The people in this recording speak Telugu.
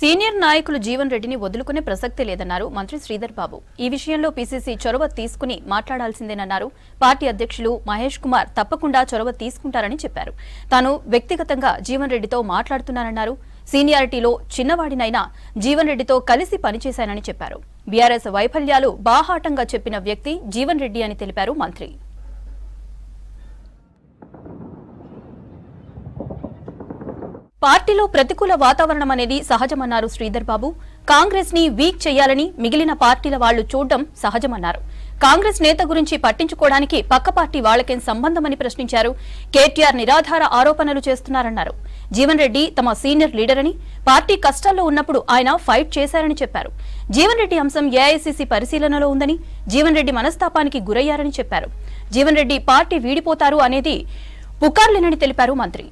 సీనియర్ నాయకులు జీవన్ రెడ్డిని వదులుకునే ప్రసక్తి లేదన్నారు మంత్రి శ్రీధర్ బాబు. ఈ విషయంలో పీసీసీ చొరవ తీసుకుని మాట్లాడాల్సిందేనన్నారు. పార్టీ అధ్యక్షులు మహేష్ కుమార్ తప్పకుండా చొరవ తీసుకుంటారని చెప్పారు. తాను వ్యక్తిగతంగా జీవన్ రెడ్డితో మాట్లాడుతున్నానన్నారు. సీనియారిటీలో చిన్నవాడినైనా జీవన్ రెడ్డితో కలిసి పనిచేశానని చెప్పారు. బీఆర్ఎస్ వైఫల్యాలు బాహాటంగా చెప్పిన వ్యక్తి జీవన్ రెడ్డి అని తెలిపారు మంత్రి. పార్టీలో ప్రతికూల వాతావరణం అనేది సహజమన్నారు శ్రీధర్ బాబు. కాంగ్రెస్ ని వీక్ చేయాలని మిగిలిన పార్టీల వాళ్లు చూడడం సహజమన్నారు. కాంగ్రెస్ నేత గురించి పట్టించుకోవడానికి పక్క పార్టీ వాళ్లకేం సంబంధమని ప్రశ్నించారు. కేటీఆర్ నిరాధార ఆరోపణలు చేస్తున్నారన్నారు. జీవన్ రెడ్డి తమ సీనియర్ లీడర్ అని, పార్టీ కష్టాల్లో ఉన్నప్పుడు ఆయన ఫైట్ చేశారని చెప్పారు. జీవన్ రెడ్డి అంశం ఏఐసీసీ పరిశీలనలో ఉందని, జీవన్ రెడ్డి మనస్తాపానికి గురయ్యారని చెప్పారు. జీవన్ రెడ్డి పార్టీ వీడిపోతారు అనేది పుకార్లేనని తెలిపారు మంత్రి.